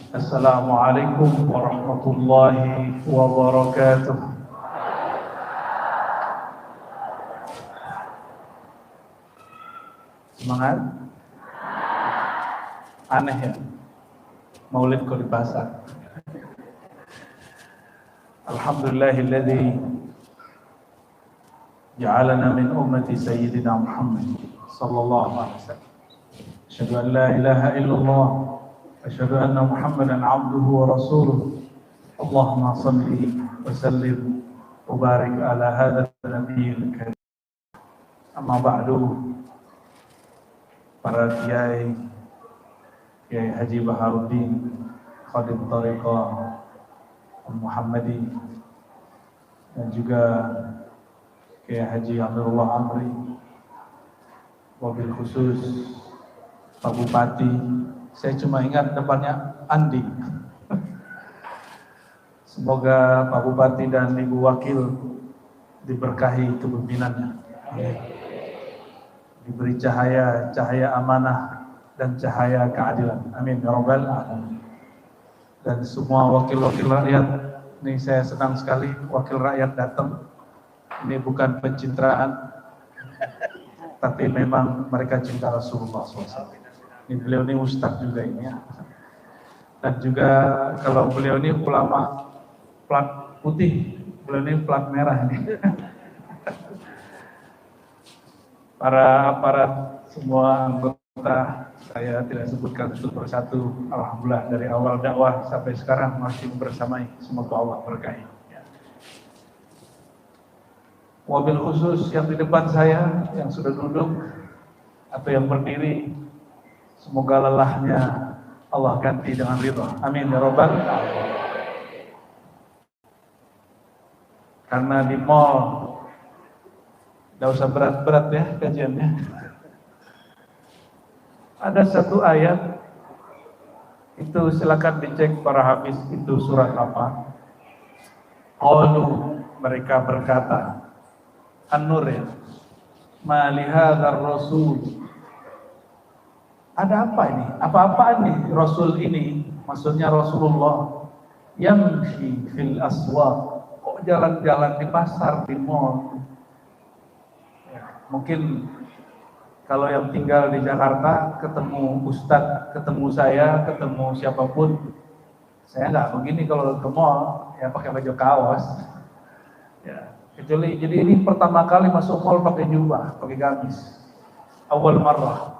Assalamualaikum warahmatullahi wabarakatuh. Semangat? Aneh ya, maulid kok di pasar. Alhamdulillahilladzi ja'alana min ummati sayyidina Muhammad sallallahu alaihi wasallam. Asyhadu an la ilaha illallah wa asyhadu anna Muhammadan abduhu wa rasuluh. Allahumma shalli wa sallim wa barik ala hadzal nabiyil karim. Amma ba'du. Para kiai Haji Baharuddin Khadim Thariqah Muhammadi dan juga Kiai Haji Abdullah Amri, wabil khusus Pak Bupati. Saya cuma ingat depannya Andi. Semoga Pak Bupati dan Ibu Wakil diberkahi kepemimpinannya, diberi cahaya amanah dan cahaya keadilan. Amin ya rabbal alamin. Dan semua wakil-wakil rakyat, ini saya senang sekali wakil rakyat datang. Ini bukan pencitraan, tapi memang mereka cinta Rasulullah SAW. Ini beliau ini ustadz juga ini ya. Dan juga kalau beliau ini ulama plat putih, beliau ini plat merah ini. Para aparat semua anggota, saya tidak sebutkan satu persatu. Alhamdulillah dari awal dakwah sampai sekarang masih bersamai. Semoga Allah berkahi. Wabil khusus yang di depan saya, yang sudah duduk atau yang berdiri, semoga lelahnya Allah ganti dengan ridha. Amin ya rabbal alamin. Karena di mall tidak usah berat-berat ya kajiannya. Ada satu ayat, itu silakan dicek para hafiz, itu surat apa. Qalu, mereka berkata, An-Nur ya, ma lihadzal rasul. Ada apa ini? Apa-apaan nih Rasul ini? Maksudnya Rasulullah yamshi fil aswaq. Kok jalan-jalan di pasar, di mall? Ya, mungkin kalau yang tinggal di Jakarta, ketemu Ustadz, ketemu saya, ketemu siapapun, saya nggak begini kalau ke mall, ya pakai baju kaos. Ya, kecuali, jadi ini pertama kali masuk mall pakai jubah, pakai gamis. Awal marrah.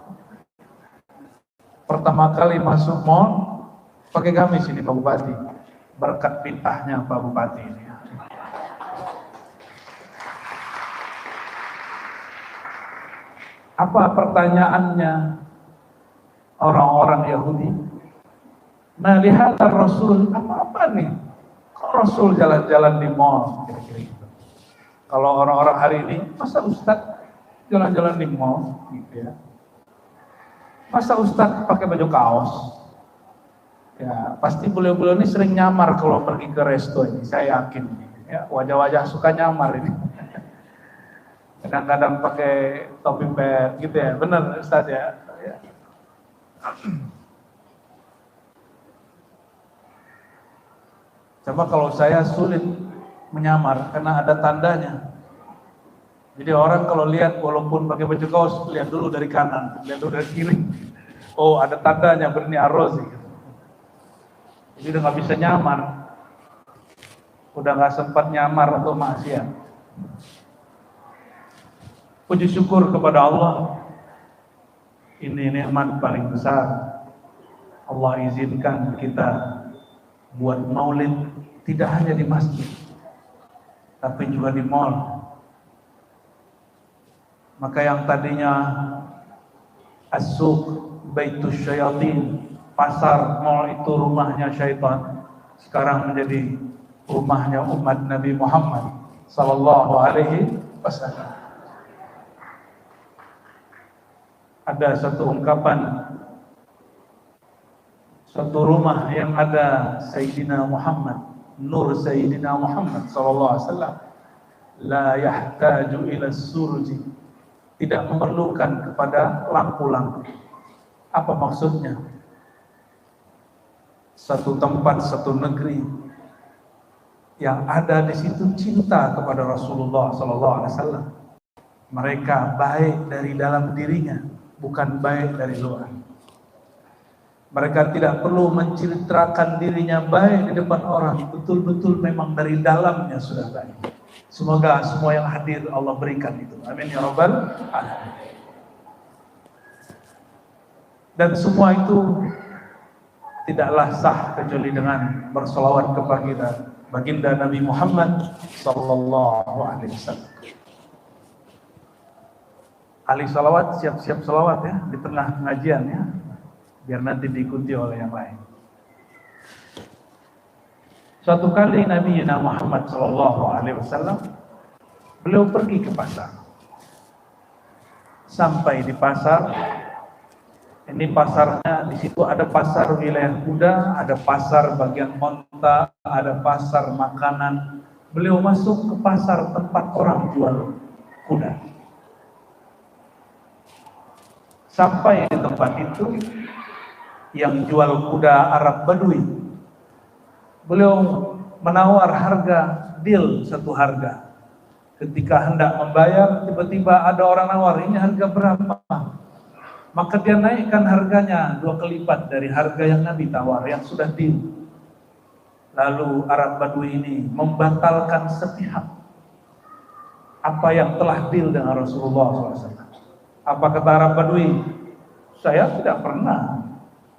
Pertama kali masuk mall pakai gamis ini Pak Bupati. Berkat bid'ahnya Pak Bupati ini. Apa pertanyaannya orang-orang Yahudi? Nah, lihat Rasul, apa nih? Kok Rasul jalan-jalan di mall? Kira-kira gitu. Kalau orang-orang hari ini, masa Ustadz jalan-jalan di mall? Gitu ya. Masa Ustadz pakai baju kaos? Ya, pasti beliau-beliau ini sering nyamar kalau pergi ke resto ini, saya yakin. Ya, wajah-wajah suka nyamar ini. Kadang-kadang pakai topi pet gitu ya, benar Ustaz ya. Coba kalau saya sulit menyamar karena ada tandanya. Jadi orang kalau lihat walaupun pakai baju kaos, lihat dulu dari kanan, lihat dulu dari kiri. Oh ada tandanya berni arroz gitu. Jadi udah nggak bisa nyamar, udah nggak sempat nyamar atau maksiat. Puji syukur kepada Allah, ini nikmat paling besar. Allah izinkan kita buat maulid tidak hanya di masjid, tapi juga di mall. Maka yang tadinya as-suq baitus syayatin, pasar mall itu rumahnya syaitan, sekarang menjadi rumahnya umat Nabi Muhammad sallallahu alaihi wasallam. Ada satu ungkapan, satu rumah yang ada Sayyidina Muhammad, nur Sayyidina Muhammad sallallahu alaihi wasallam, la yahtaju ila surji, tidak memerlukan kepada lampu-lampu. Apa maksudnya? Satu tempat, satu negeri yang ada di situ cinta kepada Rasulullah SAW. Mereka baik dari dalam dirinya, bukan baik dari luar. Mereka tidak perlu menceritakan dirinya baik di depan orang, betul-betul memang dari dalamnya sudah baik. Semoga semua yang hadir Allah berikan itu. Amin ya rabbal alamin. Dan semua itu tidaklah sah kecuali dengan bersolawat kepada baginda Nabi Muhammad sallallahu alaihi wasallam. Ahli salawat siap-siap salawat ya di tengah pengajian ya, biar nanti diikuti oleh yang lain. Suatu kali Nabi Muhammad sallallahu alaihi wasallam beliau pergi ke pasar. Sampai di pasar, ini pasarnya di situ ada pasar wilayah kuda, ada pasar bagian onta, ada pasar makanan. Beliau masuk ke pasar tempat orang jual kuda. Sampai di tempat itu, yang jual kuda Arab Badui, beliau menawar harga, deal satu harga. Ketika hendak membayar, tiba-tiba ada orang nawar, ini harga berapa? Maka dia naikkan harganya 2 kali lipat dari harga yang Nabi tawar, yang sudah deal. Lalu Arab Badui ini membatalkan sepihak apa yang telah deal dengan Rasulullah SAW. Apa kata Arab Badui? Saya tidak pernah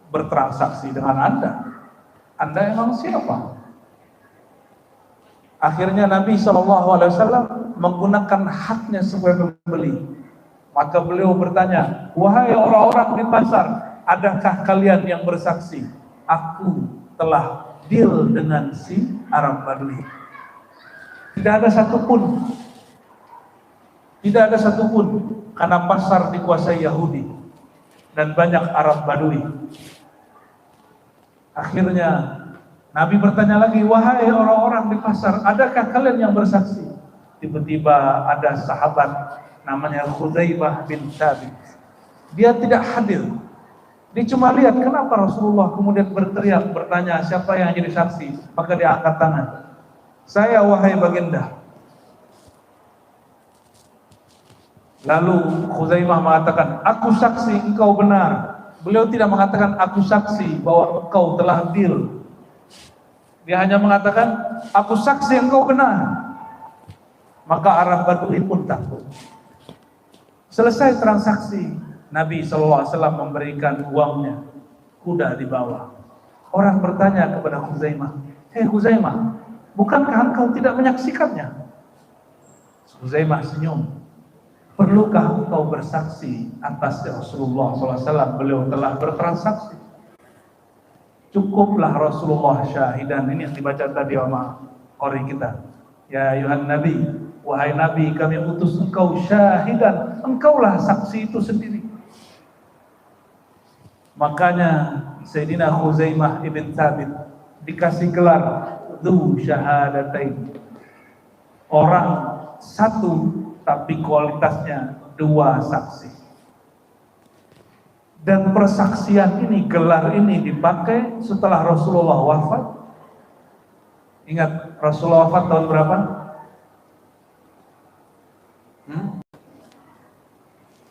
bertransaksi dengan Anda. Anda emang siapa? Akhirnya Nabi SAW menggunakan haknya sebagai pembeli. Maka beliau bertanya, wahai orang-orang di pasar, adakah kalian yang bersaksi? Aku telah deal dengan si Arab Badui. Tidak ada satupun. Tidak ada satupun. Karena pasar dikuasai Yahudi. Dan banyak Arab Badui. Akhirnya Nabi bertanya lagi, wahai orang-orang di pasar, adakah kalian yang bersaksi? Tiba-tiba ada sahabat namanya Khuzaimah bin Thabit. Dia tidak hadir. Dia cuma lihat kenapa Rasulullah kemudian berteriak, bertanya siapa yang jadi saksi. Maka dia angkat tangan. Saya wahai baginda. Lalu Khuzaimah mengatakan, aku saksi engkau benar. Beliau tidak mengatakan aku saksi bahwa engkau telah deal. Dia hanya mengatakan, aku saksi engkau benar. Maka Arab Badui pun takut. Selesai transaksi, Nabi SAW memberikan uangnya, kuda di bawah. Orang bertanya kepada Khuzaimah, hei Khuzaimah, bukankah engkau tidak menyaksikannya? Khuzaimah senyum. Perlukah engkau bersaksi atas Rasulullah SAW? Beliau telah bertransaksi. Cukuplah Rasulullah syahidan. Ini yang dibaca tadi sama qori kita. Ya ayuhan Nabi, wahai Nabi, kami utus engkau syahidan. Engkaulah saksi itu sendiri. Makanya Sayyidina Khuzaimah ibn Thabit dikasih gelar Dzu Syahadatain. Orang satu tapi kualitasnya 2 saksi. Dan persaksian ini, gelar ini dipakai setelah Rasulullah wafat. Ingat Rasulullah wafat tahun berapa?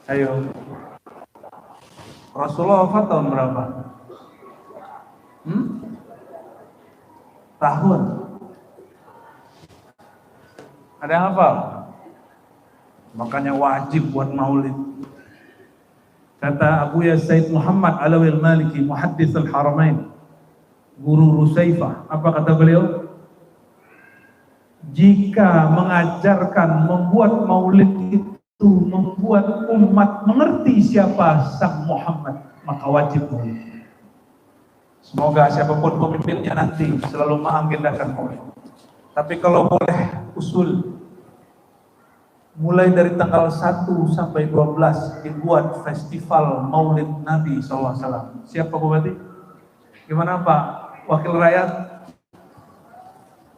Ayo. Rasulullah wafat tahun berapa? Tahun. Ada yang hafal? Makanya wajib buat maulid. Kata Abu Said Muhammad Alawi al-Maliki, Muhaddits al-Haramain, guru Rusaifah, apa kata beliau? Jika mengajarkan membuat maulid itu membuat umat mengerti siapa Sang Muhammad, maka wajib maulid. Semoga siapapun pemimpinnya nanti selalu mengagendakan maulid. Tapi kalau boleh usul, mulai dari tanggal 1 sampai 12 dibuat festival Maulid Nabi SAW. Siapa Bupati? Gimana Pak Wakil Rakyat?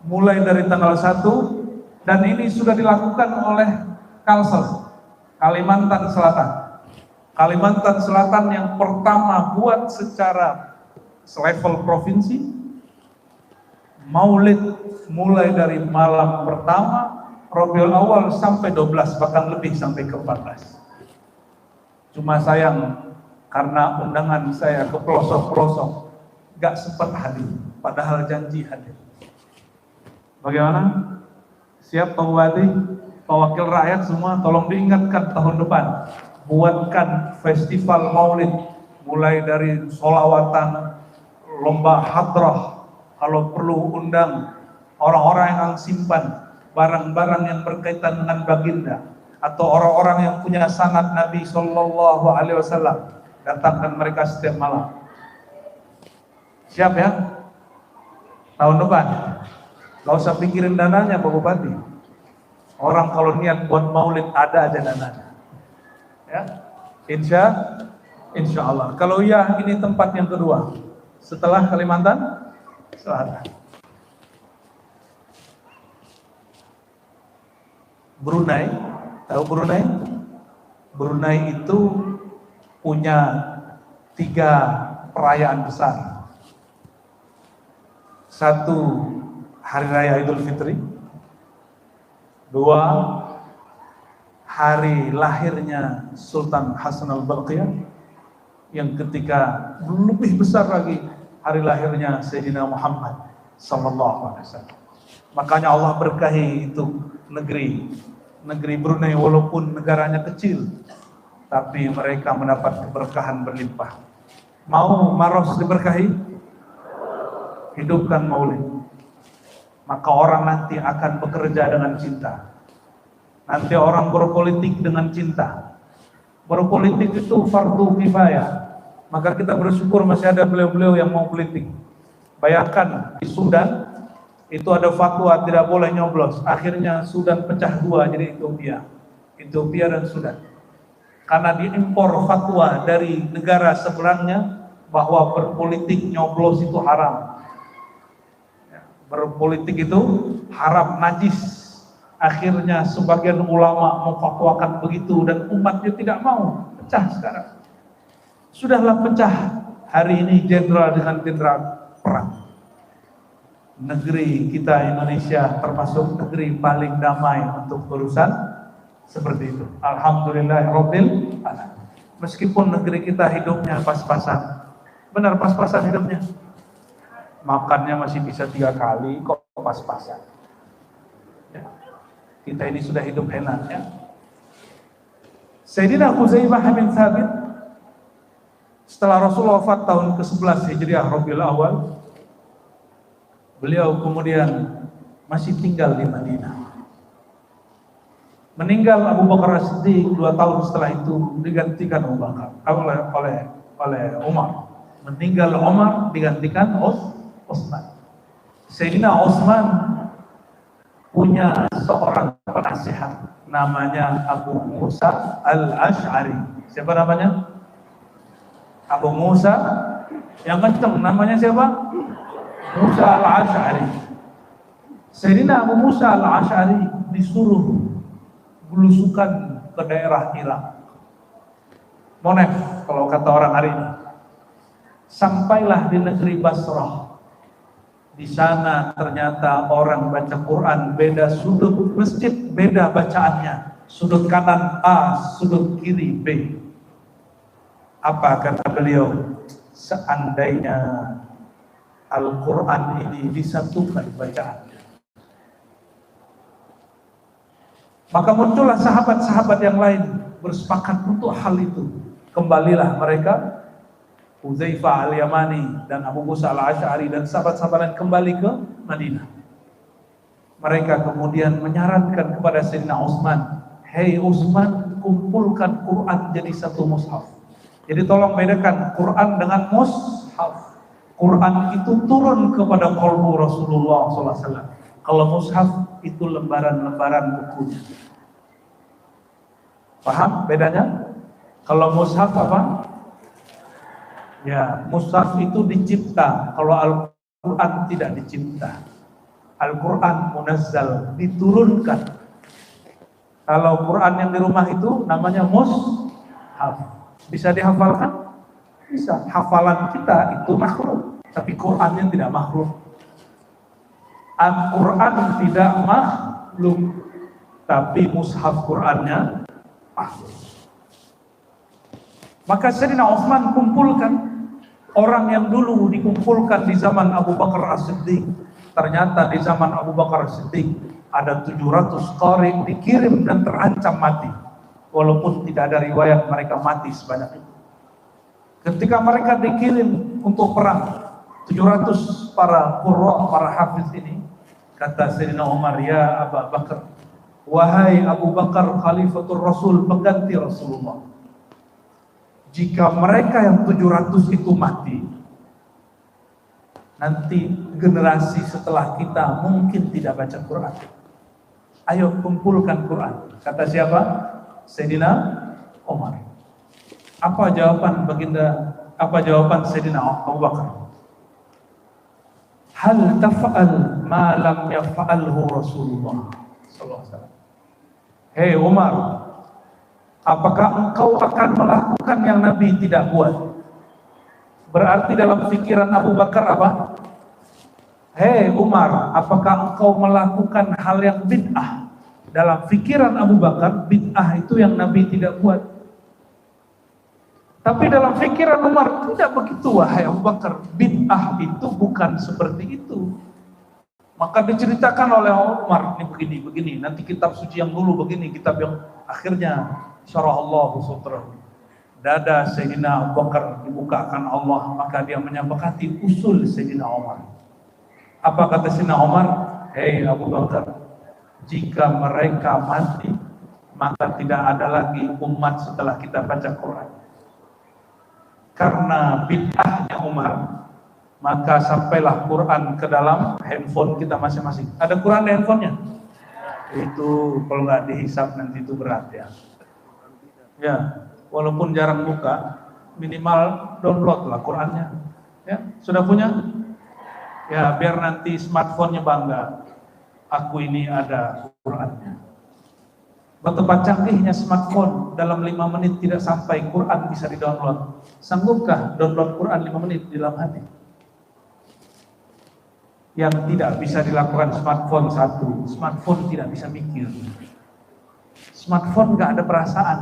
Mulai dari tanggal 1, dan ini sudah dilakukan oleh Kalsel. Kalimantan Selatan. Kalimantan Selatan yang pertama buat secara selevel provinsi, maulid mulai dari malam pertama, Rabiul Awal sampai 12, bahkan lebih sampai ke 14. Cuma sayang, karena undangan saya ke pelosok-pelosok, gak sempat hadir, padahal janji hadir. Bagaimana? Siap Pak Bupati, Pak Wakil Rakyat semua, tolong diingatkan tahun depan, buatkan festival maulid, mulai dari sholawatan, lomba hadrah, kalau perlu undang orang-orang yang simpan barang-barang yang berkaitan dengan baginda, atau orang-orang yang punya sanad Nabi Sallallahu Alaihi Wasallam, datangkan mereka setiap malam. Siap ya? Tahun depan, gak usah pikirin dananya Pak Bupati. Orang kalau niat buat maulid ada aja dananya. Ya, insya Allah. Kalau iya, ini tempat yang kedua setelah Kalimantan Selatan. Brunei, tahu Brunei? Brunei itu punya 3 perayaan besar. Satu, Hari Raya Idul Fitri. 2, hari lahirnya Sultan Hasan al-Bolkiah. Yang ketika lebih besar lagi, hari lahirnya Sayyidina Muhammad Sallallahu Alaihi Wasallam. Makanya Allah berkahi itu negeri Brunei, walaupun negaranya kecil, tapi mereka mendapat keberkahan berlimpah. Mau Maros diberkahi? Hidupkan maulid. Maka orang nanti akan bekerja dengan cinta. Nanti orang berpolitik dengan cinta. Berpolitik itu fardu kifayah. Maka kita bersyukur masih ada beliau-beliau yang mau politik. Bayangkan di Sudan itu ada fatwa tidak boleh nyoblos. Akhirnya Sudan pecah 2 jadi Ethiopia dan Sudan. Karena diimpor fatwa dari negara sebelahnya bahwa berpolitik nyoblos itu haram. Berpolitik itu haram, najis. Akhirnya sebagian ulama memfatwakan begitu dan umatnya tidak mau. Pecah sekarang. Sudahlah pecah. Hari ini jenderal dengan jenderal perang. Negeri kita Indonesia termasuk negeri paling damai untuk urusan seperti itu. Alhamdulillahirabbil alamin. Meskipun negeri kita hidupnya pas-pasan. Benar pas-pasan hidupnya. Makannya masih bisa 3 kali, kok pas-pasan. Ya. Kita ini sudah hidup enak ya. Sayyidina Huzaifah bin Thabit setelah Rasulullah wafat tahun ke-11 Hijriah Rabiul Awal, beliau kemudian masih tinggal di Madinah. Meninggal Abu Bakar As-Siddiq 2 tahun setelah itu, digantikan oleh Umar. Meninggal Umar, digantikan Utsman. Sayyidina Utsman punya seorang penasihat namanya Abu Musa Al-Asy'ari. Siapa namanya? Abu Musa yang kenceng namanya siapa? Musa Al-Asy'ari. Sayyidina Abu Musa Al-Asy'ari disuruh belusukan ke daerah Irak. Monef kalau kata orang hari ini. Sampailah di negeri Basrah. Di sana ternyata orang baca Quran beda sudut masjid, beda bacaannya. Sudut kanan A, sudut kiri B. Apa kata beliau? Seandainya Al-Quran ini disatukan bacaannya, maka muncullah sahabat-sahabat yang lain bersepakat untuk hal itu. Kembalilah mereka, Huzaifah al-Yamani dan Abu Musa al-Asy'ari dan sahabat-sahabat lain kembali ke Madinah. Mereka kemudian menyarankan kepada Sayyidina Utsman, "Hei Utsman, kumpulkan Quran jadi satu mushaf." Jadi tolong bedakan Quran dengan mushaf. Quran itu turun kepada qalbu Rasulullah SAW. Kalau mushaf itu lembaran-lembaran bukunya. Paham bedanya? Kalau mushaf apa? Ya, mushaf itu dicipta. Kalau Al-Quran tidak dicipta. Al-Quran munazzal, diturunkan. Kalau Quran yang di rumah itu namanya mushaf. Bisa dihafalkan? Bisa. Hafalan kita itu makhluk, tapi Qurannya tidak makhluk. Al-Quran tidak makhluk, tapi mushaf Qurannya makhluk. Maka Sayyidina Utsman kumpulkan orang yang dulu dikumpulkan di zaman Abu Bakar As-Siddiq. Ternyata di zaman Abu Bakar As-Siddiq ada 700 qari dikirim dan terancam mati, walaupun tidak ada riwayat mereka mati sebanyak itu. Ketika mereka dikirim untuk perang, 700 para qurra, para hafiz ini, kata Sayyidina Umar, ya Abu Bakar, wahai Abu Bakar Khalifatul Rasul, pengganti Rasulullah, jika mereka yang 700 itu mati, nanti generasi setelah kita mungkin tidak baca Quran. Ayo kumpulkan Quran. Kata siapa? Sayyidina Umar. Apa jawaban baginda? Apa jawaban Sayyidina Abu Bakar? Hal taf'al ma lam yaf'alhu Rasulullah sallallahu alaihi wasallam. Hei Umar, apakah engkau akan melakukan yang Nabi tidak buat? Berarti dalam pikiran Abu Bakar apa? Hei Umar, apakah engkau melakukan hal yang bid'ah? Dalam pikiran Abu Bakar, bid'ah itu yang Nabi tidak buat. Tapi dalam pikiran Umar, tidak begitu wahai Abu Bakar. Bid'ah itu bukan seperti itu. Maka diceritakan oleh Umar, ini begini. Nanti kitab suci yang dulu begini, kitab yang akhirnya syarah Allah sutrahu. Dada Sayyidina Abu Bakar dibukakan Allah, maka dia menyepakati usul Sayyidina Umar. Apa kata Sayyidina Umar? Hei Abu Bakar, jika mereka mati, maka tidak ada lagi umat setelah kita baca Quran. Karena bid'ahnya Umar, maka sampailah Quran ke dalam handphone kita masing-masing. Ada Quran di handphonenya? Itu kalau nggak dihisap nanti itu berat ya. Ya, walaupun jarang buka, minimal download lah Qurannya. Ya, sudah punya? Ya, biar nanti smartphone-nya bangga. Aku ini ada Qurannya. Betapa canggihnya smartphone, dalam 5 menit tidak sampai Quran bisa di-download. Sanggupkah download Quran 5 menit di dalam hati? Yang tidak bisa dilakukan smartphone satu, smartphone tidak bisa mikir. Smartphone nggak ada perasaan.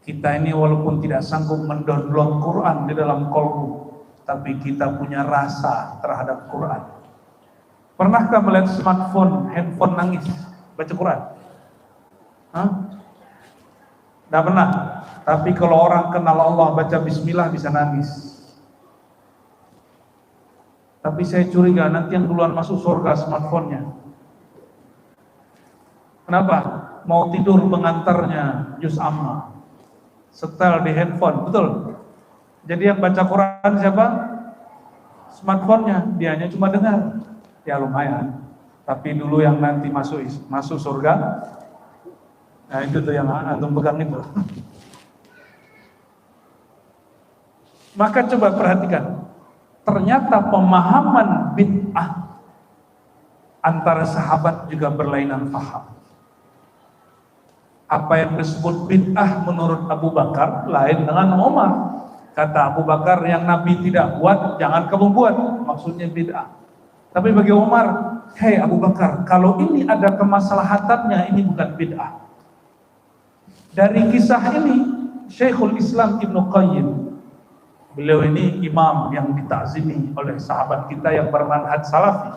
Kita ini walaupun tidak sanggup mendownload Quran di dalam kolbu, tapi kita punya rasa terhadap Quran. Pernahkah melihat smartphone, handphone nangis baca Quran? Hah? Tidak pernah. Tapi kalau orang kenal Allah baca bismillah bisa nangis. Tapi saya curiga nanti yang duluan masuk surga smartphone-nya. Kenapa? Mau tidur pengantarnya juz amma, setel di handphone, betul? Jadi yang baca Quran siapa? Smartphone-nya, dianya cuma dengar. Ya lumayan. Tapi dulu yang nanti masuk surga, nah itu tuh yang antum pegang itu. Maka coba perhatikan, ternyata pemahaman bid'ah antara sahabat juga berlainan paham. Apa yang disebut bid'ah menurut Abu Bakar lain dengan Umar. Kata Abu Bakar, yang Nabi tidak buat, jangan kamu buat. Maksudnya bid'ah. Tapi bagi Umar, hei Abu Bakar, kalau ini ada kemaslahatannya, ini bukan bid'ah. Dari kisah ini, Syekhul Islam Ibnu Qayyim, beliau ini imam yang ditakzimi oleh sahabat kita yang bermanhaj salafi.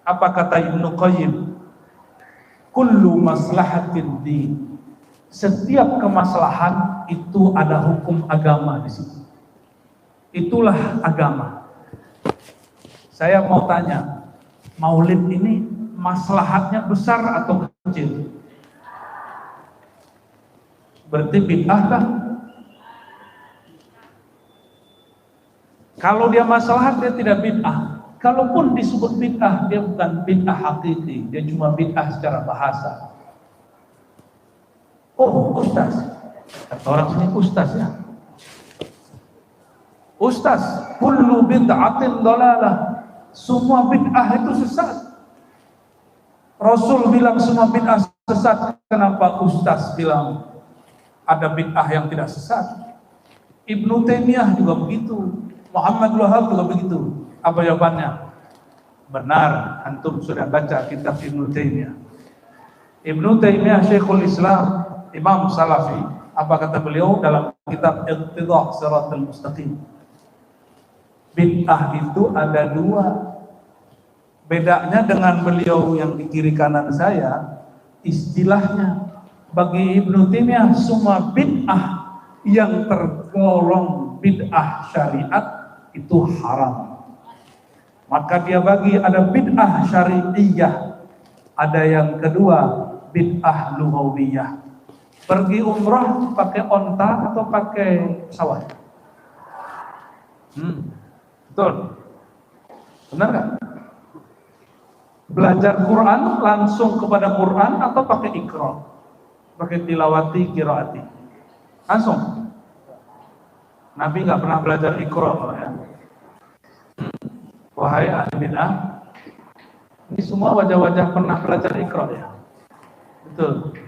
Apa kata Ibnu Qayyim? Kullu maslahatin din. Setiap kemaslahan itu ada hukum agama di situ. Itulah agama. Saya mau tanya, maulid ini maslahatnya besar atau kecil? Berarti bid'ah kah? Kalau dia maslahat dia tidak bid'ah. Kalaupun disebut bid'ah, dia bukan bid'ah hakiki, dia cuma bid'ah secara bahasa. Oh, ustaz. Kata orang sini ustaz ya. Ustaz, kullu bid'atin dalalah. Semua bid'ah itu sesat. Rasul bilang semua bid'ah sesat, kenapa Ustaz bilang ada bid'ah yang tidak sesat? Ibnu Taimiyah juga begitu, Muhammad Wahab juga begitu. Apa jawabannya? Benar, antum sudah baca kitab Ibnu Taimiyah. Ibnu Taimiyah Syekhul Islam, Imam Salafi. Apa kata beliau dalam kitab Iqtidah Shiratal Mustaqim? Bid'ah itu ada dua. Bedanya dengan beliau yang di kiri kanan saya, istilahnya. Bagi Ibnu Taimiyah, semua bid'ah yang tergolong bid'ah syariat itu haram. Maka dia bagi ada bid'ah syari'iyah, ada yang kedua bid'ah lughawiyah. Pergi umrah pakai onta atau pakai pesawat? Betul. Benar kan? Belajar Quran langsung kepada Quran atau pakai iqra? Pakai tilawati, qiraati? Langsung. Nabi nggak pernah belajar iqra ya. Wahai ahli bid'ah, ini semua wajah-wajah pernah belajar iqra ya? Betul.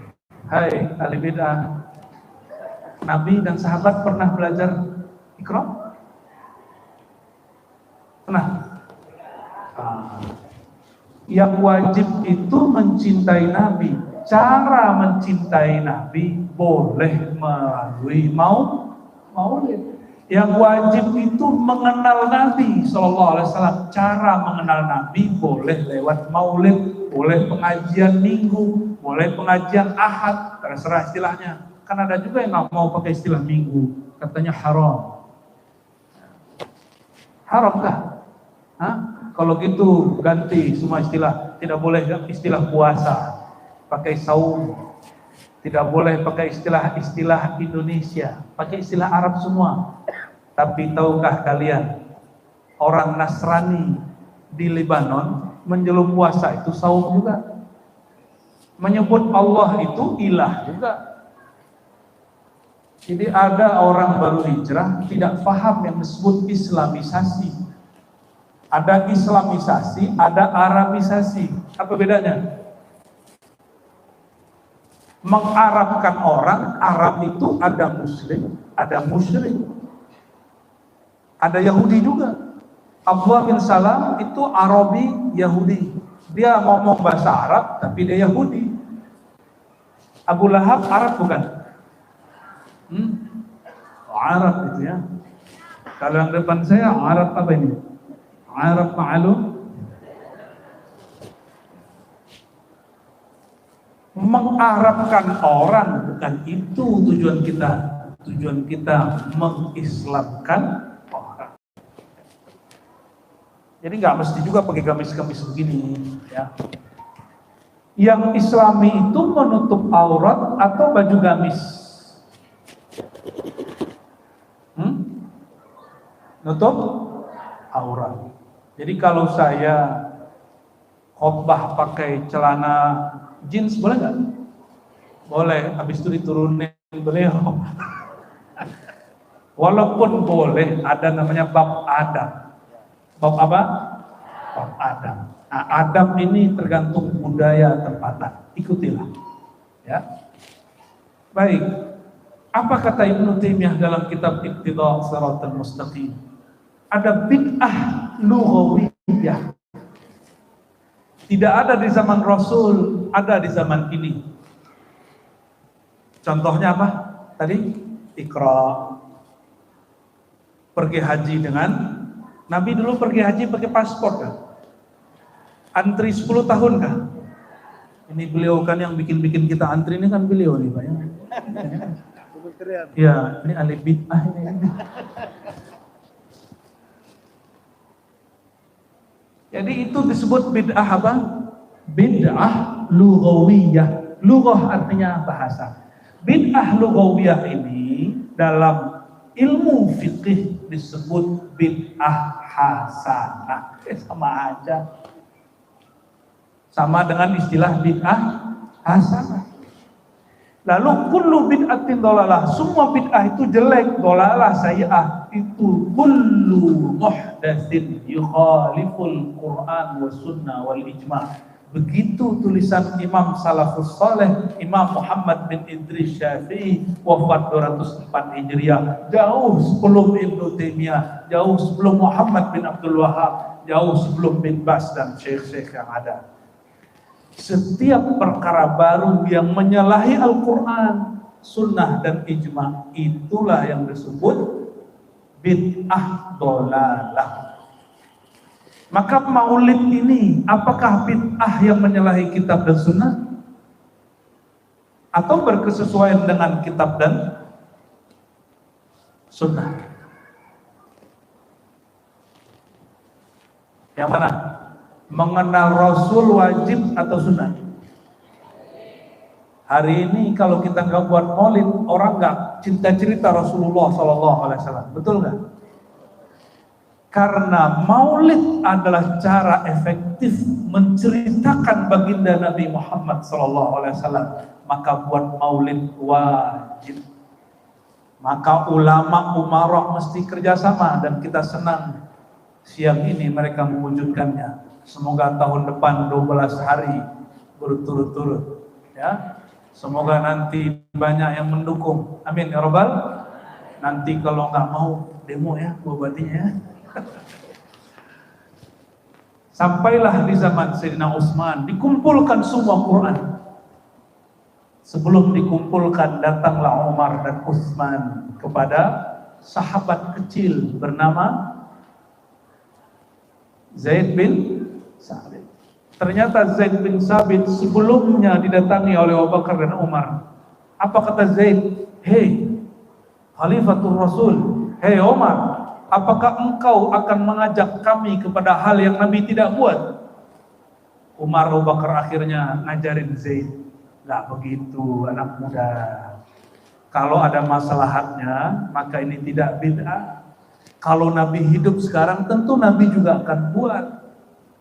Hai ahli bid'ah, Nabi dan sahabat pernah belajar iqra? Pernah? Yang wajib itu mencintai Nabi. Cara mencintai Nabi boleh melalui maulid. Yang wajib itu mengenal Nabi SAW. Cara mengenal Nabi boleh lewat maulid, boleh pengajian minggu, boleh pengajian ahad, terserah istilahnya. Kan ada juga yang nggak mau pakai istilah minggu, katanya haram. Haram kah? Hah? Kalau gitu ganti semua istilah. Tidak boleh istilah puasa, pakai saum. Tidak boleh pakai istilah Indonesia, pakai istilah Arab semua. Tapi tahukah kalian, orang Nasrani di Lebanon menjelang puasa itu saum juga. Menyebut Allah itu ilah juga. Jadi ada orang baru hijrah tidak paham yang disebut Islamisasi. Ada Islamisasi, ada Arabisasi. Apa bedanya? Mengarabkan orang, Arab itu ada Muslim, ada musyrik, ada Yahudi juga. Abdullah bin Salam itu Arabi Yahudi. Dia ngomong bahasa Arab, tapi dia Yahudi. Abu Lahab Arab bukan? Arab itu ya. Kalau yang depan saya Arab apa ini? Arab ma'lum. Mengarabkan orang bukan itu tujuan kita. Tujuan kita mengislamkan orang. Jadi nggak mesti juga pakai gamis-gamis begini, ya. Yang Islami itu menutup aurat atau baju gamis? Nutup aurat. Jadi kalau saya khotbah pakai celana jeans boleh nggak? Boleh. Habis itu diturunin beliau. Walaupun boleh, ada namanya bab adab. Bab apa? Bab adab. Nah, adab ini tergantung budaya tempatan. Ikutilah. Ya. Baik. Apa kata Ibnu Taimiyah dalam kitab Iqtidah Shiratal Mustaqim? Ada bid'ah lughawiyah. Tidak ada di zaman Rasul, ada di zaman ini. Contohnya apa? Tadi Iqra. Pergi haji dengan Nabi dulu pergi haji pakai paspor kan? Antri 10 tahun kan? Ini beliau kan yang bikin kita antri, ini kan beliau nih Pak ya. Ya, ini ahli bid'ah ini. Jadi itu disebut bid'ah apa? Bid'ah lughawiyah. Lughah artinya bahasa. Bid'ah lughawiyah ini dalam ilmu fikih disebut bid'ah hasanah. Sama aja. Sama dengan istilah bid'ah hasanah. Lalu kullu bid'atin dolalah, semua bid'ah itu jelek, dolalah sayyi'ah itu kullu muhdatsin yukhaliful Qur'an wa sunnah wal ijma'. Begitu tulisan Imam Salafus Saleh, Imam Muhammad bin Idris Syafi'i, wafat 204 Hijriah, jauh sebelum Ibnu Taimiyah, jauh sebelum Muhammad bin Abdul Wahab, jauh sebelum bin Bas dan syekh-syekh yang ada. Setiap perkara baru yang menyalahi Al-Quran, sunnah dan ijma, itulah yang disebut bid'ah dolalah. Maka maulid ini, apakah bid'ah yang menyalahi kitab dan sunnah? Atau berkesesuaian dengan kitab dan sunnah? Yang mana? Mengenal Rasul wajib atau sunnah? Hari ini kalau kita nggak buat maulid, orang nggak cerita Rasulullah SAW, betul nggak? Karena maulid adalah cara efektif menceritakan baginda Nabi Muhammad SAW, maka buat maulid wajib. Maka ulama umarah mesti kerjasama, dan kita senang siang ini mereka mewujudkannya. Semoga tahun depan 12 hari berturut-turut, ya. Semoga nanti banyak yang mendukung. Amin ya Rabbal. Nanti kalau nggak mau demo ya, bupatinya ya. Sampailah di zaman Sayyidina Utsman, dikumpulkan semua Quran. Sebelum dikumpulkan, datanglah Umar dan Utsman kepada sahabat kecil bernama Zaid bin Sabit. Ternyata Zaid bin Sabit sebelumnya didatangi oleh Abu Bakar dan Umar. Apa kata Zaid? Hei Khalifatul Rasul, hei Umar, apakah engkau akan mengajak kami kepada hal yang Nabi tidak buat? Umar Abu Bakar akhirnya ngajarin Zaid, nggak begitu anak muda. Kalau ada maslahatnya, maka ini tidak bid'ah. Kalau Nabi hidup sekarang, tentu Nabi juga akan buat.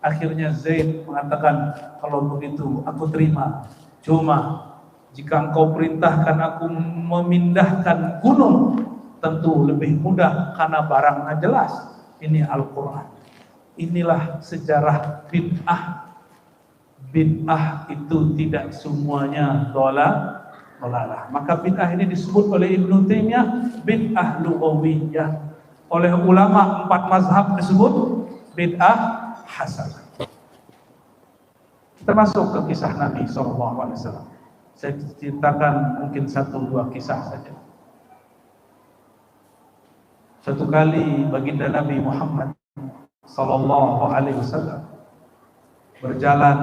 Akhirnya Zaid mengatakan, kalau begitu aku terima. Cuma jika engkau perintahkan aku memindahkan gunung, tentu lebih mudah karena barangnya jelas. Ini Al-Quran. Inilah sejarah bid'ah. Bid'ah itu tidak semuanya dolalah. Maka bid'ah ini disebut oleh Ibnu Taimiyah bid'ah lughawiyah. Oleh ulama 4 mazhab disebut bid'ah hasanah. Termasuk ke kisah Nabi SAW. Saya ceritakan mungkin 1-2 kisah saja. Satu kali baginda Nabi Muhammad SAW berjalan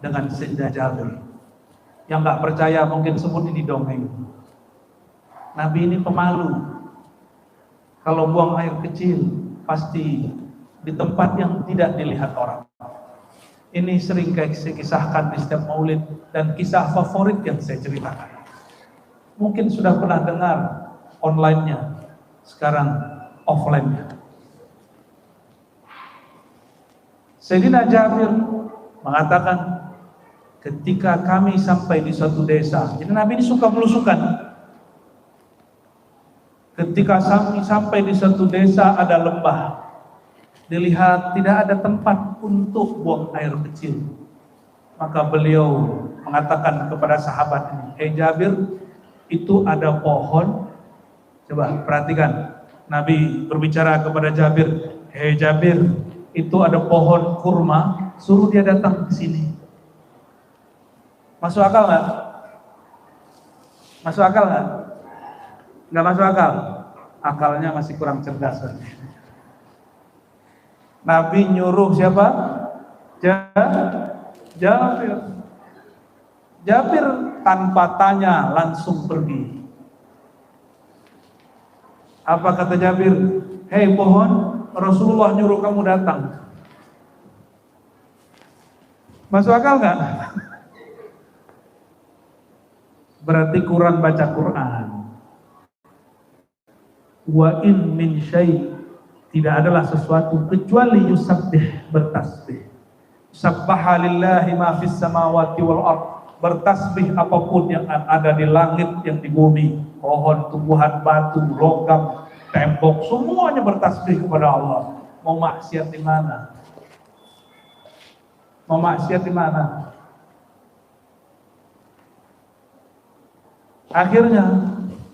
dengan Sayyidina Jabir. Yang nggak percaya mungkin sebut ini dongeng. Nabi ini pemalu. Kalau buang air kecil pasti di tempat yang tidak dilihat orang. Ini sering saya kisahkan di setiap maulid, dan kisah favorit yang saya ceritakan. Mungkin sudah pernah dengar online-nya, sekarang offline-nya. Sayyidina Jabir mengatakan, ketika kami sampai di suatu desa, jadi Nabi ini suka belusukan. Ketika kami sampai di suatu desa ada lembah, dilihat tidak ada tempat untuk buang air kecil. Maka beliau mengatakan kepada sahabat ini, hei Jabir, itu ada pohon. Coba perhatikan, Nabi berbicara kepada Jabir, hei Jabir, itu ada pohon kurma, suruh dia datang ke sini. Masuk akal nggak? Masuk akal nggak? Nggak masuk akal. Akalnya masih kurang cerdas. Nabi nyuruh siapa? Jabir. Jabir tanpa tanya langsung pergi. Apa kata Jabir? Hei pohon, Rasulullah nyuruh kamu datang. Masuk akal nggak? Berarti kurang baca Quran. Wa in min syai', tidak adalah sesuatu kecuali yusabbih, bertasbih. Sabbaha lillahi ma fis samawati wal ard, bertasbih apapun yang ada di langit, yang di bumi, pohon, tumbuhan, batu, logam, tembok, semuanya bertasbih kepada Allah. Mau maksiat di mana? Mau maksiat di mana? Akhirnya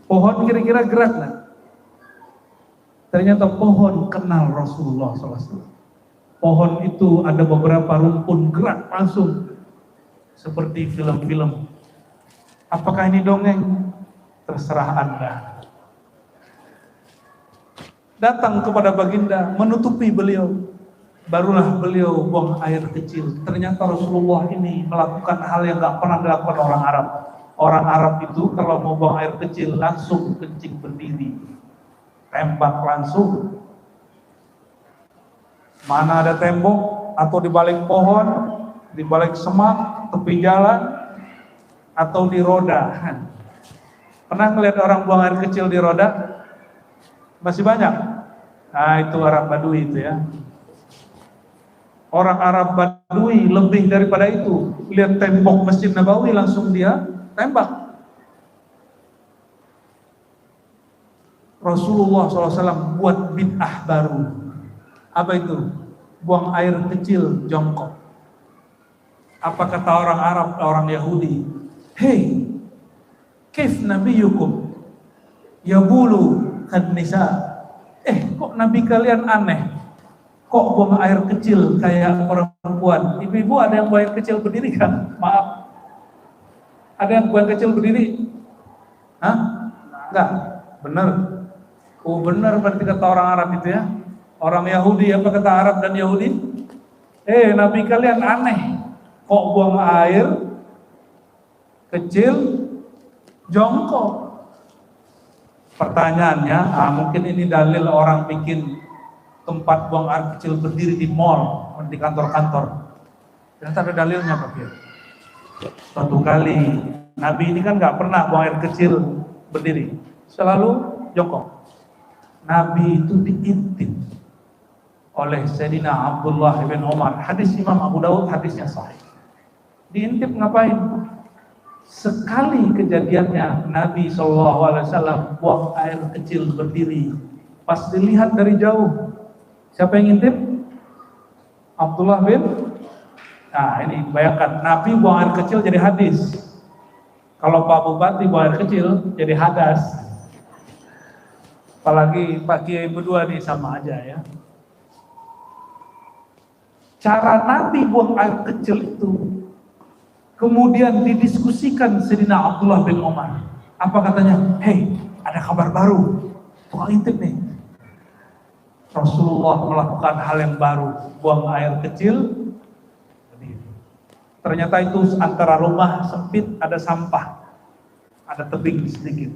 pohon kira-kira gerak nggak? Ternyata pohon kenal Rasulullah SAW. Pohon itu ada beberapa rumpun gerak langsung seperti film-film. Apakah ini dongeng? Terserah Anda. Datang kepada baginda, menutupi beliau. Barulah beliau buang air kecil. Ternyata Rasulullah ini melakukan hal yang gak pernah dilakukan orang Arab. Orang Arab itu kalau mau buang air kecil langsung kencing berdiri, tembak langsung. Mana ada tembok atau di balik pohon, di balik semak, tepi jalan, atau di roda. Pernah melihat orang buang air kecil di roda? Masih banyak. Nah, itu Arab Badui itu ya. Orang Arab Badui lebih daripada itu. Lihat tembok Masjid Nabawi langsung dia tembak. Rasulullah SAW buat bid'ah baru. Apa itu? Buang air kecil jongkok. Apa kata orang Arab, orang Yahudi? Hei, kaif nabiyukum yabulu kan nisa? Kok nabi kalian aneh? Kok buang air kecil kayak perempuan? Ibu-ibu ada yang buang air kecil berdiri kan? Maaf. Ada yang buang kecil berdiri? Hah? Enggak. Benar. Oh benar berarti kata orang Arab itu ya. Orang Yahudi, apa kata Arab dan Yahudi? Nabi kalian aneh. Kok buang air kecil jongkok? Pertanyaannya, mungkin ini dalil orang bikin tempat buang air kecil berdiri di mall, di kantor-kantor. Ternyata ada dalilnya Pak Fir. Suatu kali, Nabi ini kan nggak pernah buang air kecil berdiri, selalu jongkok. Nabi itu diintip oleh Sayyidina Abdullah bin Umar. Hadis Imam Abu Dawud, hadisnya sahih. Diintip ngapain? Sekali kejadiannya Nabi SAW buang air kecil berdiri. Pas dilihat dari jauh, siapa yang ngintip? Abdullah bin. Nah ini bayangkan, Nabi buang air kecil jadi hadis. Kalau Pak Bupati buang air kecil jadi hadas. Apalagi Pak Kiai berdua nih sama aja ya. Cara Nabi buang air kecil itu kemudian didiskusikan Sayyidina Abdullah bin Umar. Apa katanya? Hei, ada kabar baru. Tukang intip nih. Rasulullah melakukan hal yang baru, buang air kecil. Ternyata itu antara rumah sempit ada sampah, ada tebing sedikit.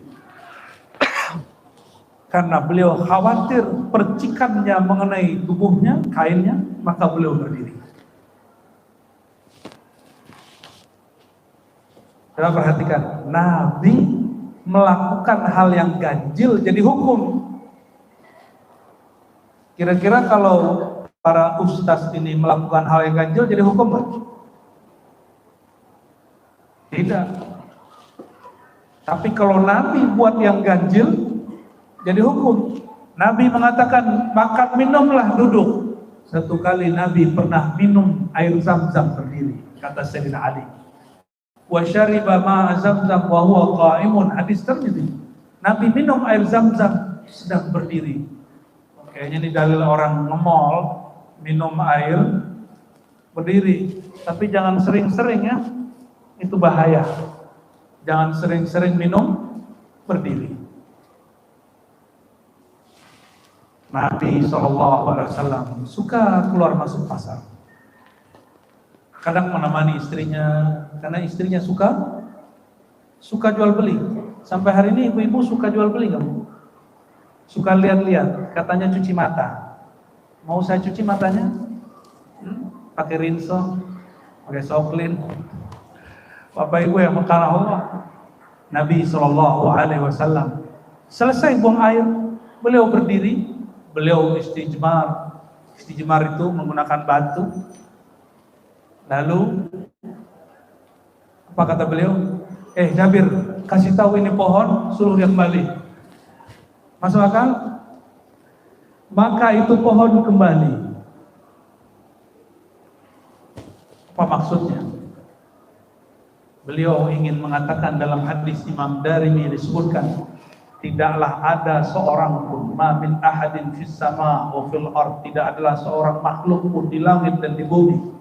Karena beliau khawatir percikannya mengenai tubuhnya, kainnya, maka beliau berdiri. Coba perhatikan, Nabi melakukan hal yang ganjil jadi hukum. Kira-kira kalau para ustaz ini melakukan hal yang ganjil jadi hukum nggak? Tidak. Tapi kalau Nabi buat yang ganjil jadi hukum. Nabi mengatakan makan minumlah duduk. Satu kali Nabi pernah minum air Zam-Zam berdiri, kata Sayyidina Ali. Wa syariba ma'a Zamzam wa huwa qa'imun. Hadis terjadi. Nabi minum air Zam-Zam sedang berdiri. Kayaknya ini dalil orang nge-mall minum air berdiri. Tapi jangan sering-sering ya. Itu bahaya. Jangan sering-sering minum berdiri. Nabi SAW suka keluar masuk pasar. Kadang menemani istrinya, karena istrinya suka jual beli. Sampai hari ini ibu-ibu suka jual beli nggak Bu? Suka lihat-lihat, katanya cuci mata. Mau saya cuci matanya? Pakai rinso, pakai soklin. Bapak Ibu yang mengkala Allah. Nabi SAW selesai buang air, beliau berdiri, beliau istijmar. Istijmar itu menggunakan batu. Lalu apa kata beliau? Jabir, kasih tahu ini pohon, suruh dia kembali. Masuk akal? Maka itu pohon kembali. Apa maksudnya? Beliau ingin mengatakan dalam hadis Imam Darimi disebutkan, tidaklah ada seorang pun, ma min ahadin fis sama wa fil ard, tidak adalah seorang makhluk pun di langit dan di bumi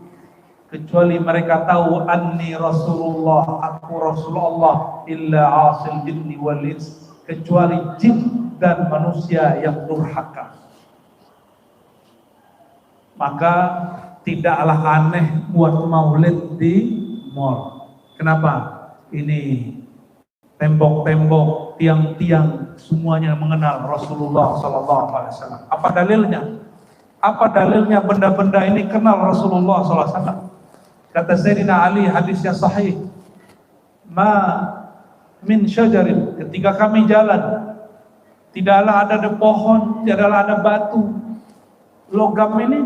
kecuali mereka tahu anni Rasulullah, aku Rasulullah, illa asil jinni wal ins, kecuali jin dan manusia yang durhaka. Maka tidaklah aneh buat maulid di mall. Kenapa? Ini tembok-tembok, tiang-tiang semuanya mengenal Rasulullah Sallallahu Alaihi Wasallam. Apa dalilnya? Apa dalilnya benda-benda ini kenal Rasulullah Sallallahu Alaihi Wasallam? Kata Sayyidina Ali, hadisnya sahih, ma min syajarin, ketika kami jalan, tidaklah ada pohon, tidaklah ada batu. Logam ini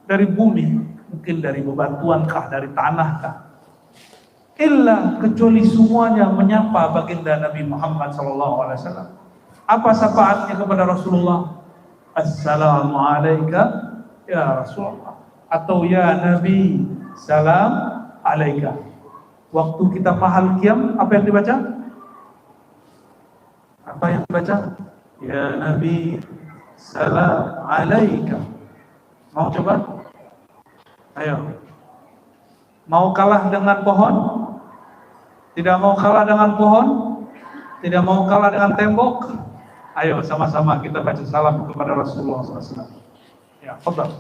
dari bumi, mungkin dari bebatuan kah, dari tanah kah, illa kecuali semuanya menyapa baginda Nabi Muhammad SAW. Apa syafaatnya kepada Rasulullah? Assalamu alayka ya Rasulullah, atau ya Nabi salam alayka. Waktu kita mahal qiyam, apa yang dibaca? Apa yang dibaca? Ya Nabi salam alayka. Mau coba? Ayo. Mau kalah dengan pohon? Tidak mau kalah dengan pohon? Tidak mau kalah dengan tembok? Ayo sama-sama kita baca salam kepada Rasulullah SAW. Ya, fadhal.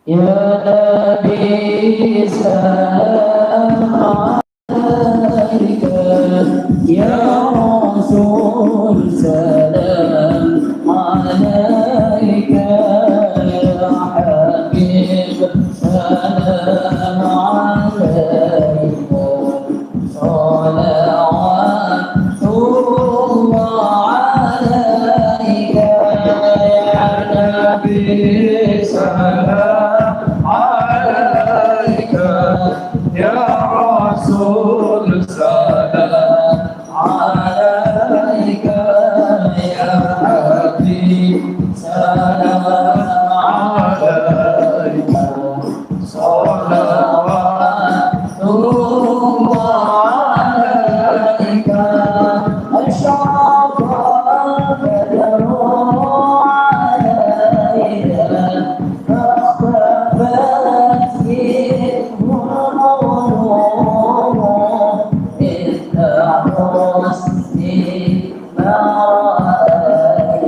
Ya Nabi salam alaika, ya Rasul salam alaika, ya Habib salam alaika, salawatullah alaika, ya Nabi salam alaika, ya Rasul salam alaika, ya Habib salam alaika, salawatullah alaika, asyraqal badru alaina, akhtabat fihi nurun, inna husni ma'ai,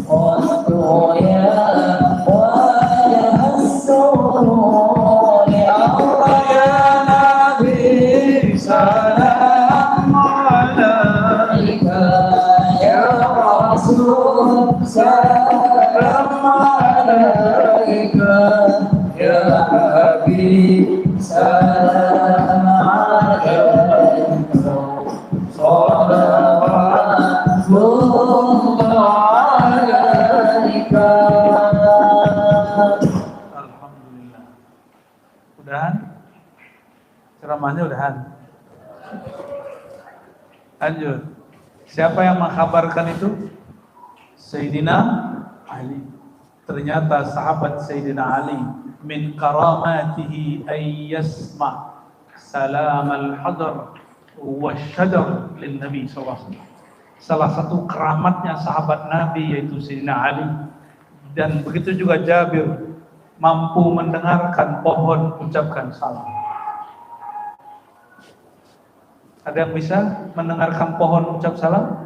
qultu ya wajah as-surur, ya Nabi salam alaika, ya Rasul salam alaika, ya Habib salam alaika, salawatullah alaika. Alhamdulillah. Udahan? Ceramahnya udahan. Lanjut. Siapa yang mengkabarkan itu? Sayyidina Ali. Ternyata sahabat Sayyidina Ali, min karamatihi ay yasma salam al-hadar wa syadar lin Nabi SAW. Salah satu keramatnya sahabat Nabi yaitu Sayyidina Ali. Dan begitu juga Jabir, mampu mendengarkan pohon ucapkan salam. Ada yang bisa mendengarkan pohon ucap salam?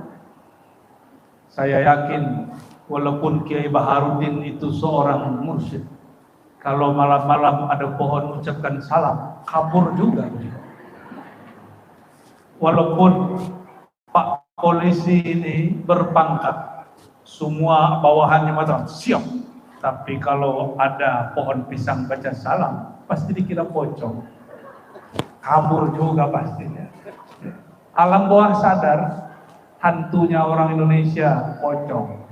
Saya yakin walaupun Kiai Baharuddin itu seorang mursyid, kalau malam-malam ada pohon ucapkan salam, kabur juga. Walaupun Pak polisi ini berpangkat, semua bawahannya macam siap, tapi kalau ada pohon pisang baca salam, pasti dikira pocong. Kabur juga pastinya. Alam bawah sadar, hantunya orang Indonesia pocong.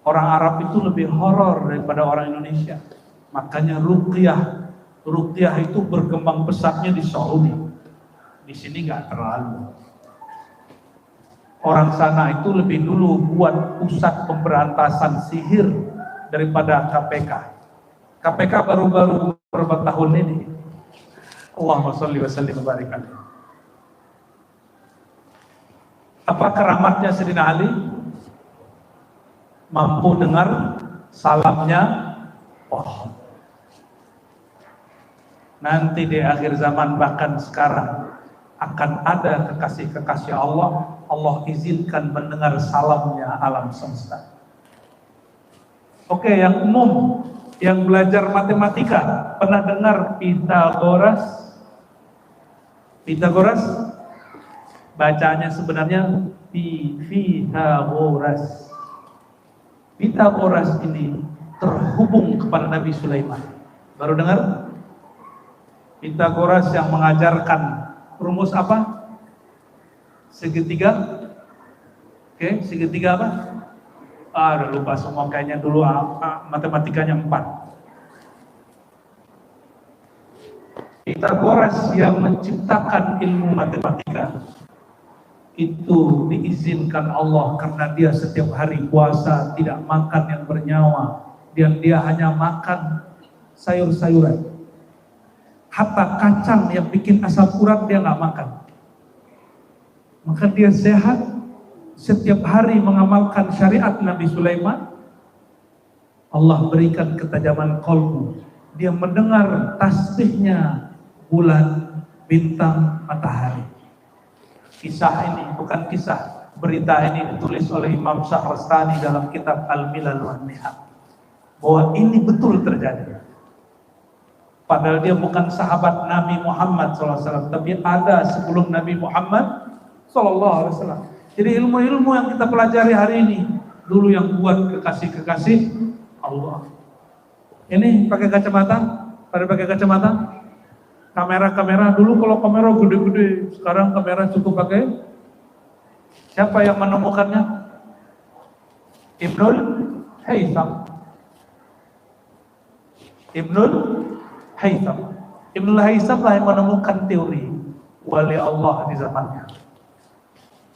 Orang Arab itu lebih horor daripada orang Indonesia. Makanya ruqyah itu berkembang pesatnya di Saudi. Di sini nggak terlalu. Orang sana itu lebih dulu buat pusat pemberantasan sihir daripada KPK. KPK baru-baru beberapa tahun ini. Allahumma sholli wa sallim wa barik alaihi. Apa keramatnya Sayyidina Ali? Mampu dengar salamnya pohon. Nanti di akhir zaman, bahkan sekarang, akan ada kekasih-kekasih Allah, Allah izinkan mendengar salamnya alam semesta. Oke, yang umum, yang belajar matematika, pernah dengar Pythagoras? Pythagoras? Bacanya sebenarnya Pythagoras. Pythagoras ini terhubung kepada Nabi Sulaiman. Baru dengar? Pythagoras yang mengajarkan rumus apa? Segitiga? Oke, segitiga apa? Udah lupa semua kayaknya dulu matematikanya 4. Pythagoras yang menciptakan ilmu matematika itu diizinkan Allah karena dia setiap hari puasa, tidak makan yang bernyawa, dan dia hanya makan sayur-sayuran. Hatta kacang yang bikin asam urat dia nggak makan. Maka dia sehat, setiap hari mengamalkan syariat Nabi Sulaiman. Allah berikan ketajaman kolbu. Dia mendengar tasbihnya bulan, bintang, matahari. Kisah ini bukan kisah, berita ini ditulis oleh Imam Syahrastani dalam kitab Al-Milal wan Nihal, bahwa ini betul terjadi. Padahal dia bukan sahabat Nabi Muhammad SAW, tapi ada sebelum Nabi Muhammad SAW. Jadi ilmu-ilmu yang kita pelajari hari ini, dulu yang buat kekasih-kekasih Allah. Ini pakai kacamata, pada pakai kacamata. Kamera-kamera dulu kalau kamera gede-gede, sekarang kamera cukup pakai. Siapa yang menemukannya? Ibnul Haytham. Ibnul Haytham lah yang menemukan teori wali Allah di zamannya.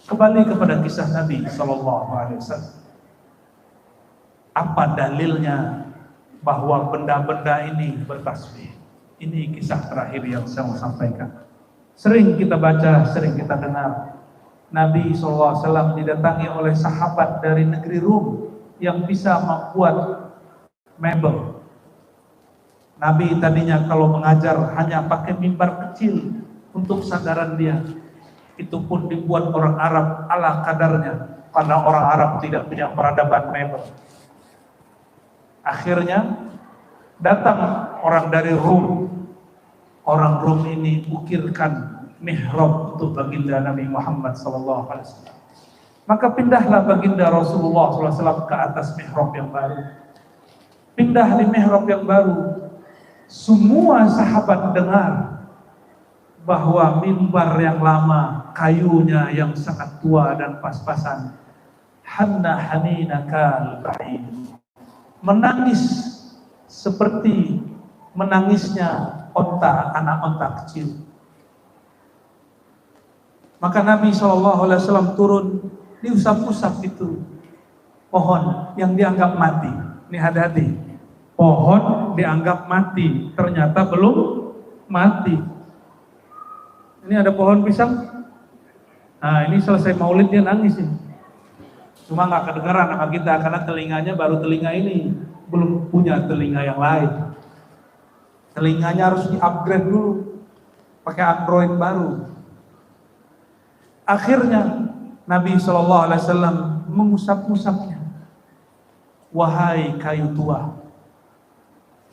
Kembali kepada kisah Nabi SAW. Apa dalilnya bahwa benda-benda ini bertasbih? Ini kisah terakhir yang saya mau sampaikan. Sering kita baca, sering kita dengar. Nabi SAW didatangi oleh sahabat dari negeri Rum yang bisa membuat mebel. Nabi tadinya kalau mengajar hanya pakai mimbar kecil untuk sandaran dia. Itu pun dibuat orang Arab ala kadarnya, karena orang Arab tidak punya peradaban mebel. Akhirnya datang orang dari Rum. Orang Rum ini ukirkan mihrab untuk baginda Nabi Muhammad SAW. Maka pindahlah baginda Rasulullah SAW ke atas mihrab yang baru. Pindah di mihrab yang baru. Semua sahabat dengar bahwa mimbar yang lama, kayunya yang sangat tua dan pas-pasan, hanna haninakal ba'id, menangis seperti menangisnya anak onta kecil. Maka Nabi SAW turun, diusap-usap itu pohon yang dianggap mati. Ini hati-hati, pohon dianggap mati, ternyata belum mati. Ini ada pohon pisang. Nah, ini selesai maulid dia nangis ini. Cuma nggak kedengaran sama kita karena telinganya baru telinga ini, belum punya telinga yang lain. Telinganya harus di-upgrade dulu, pakai Android baru. Akhirnya Nabi SAW mengusap-usapnya. Wahai kayu tua,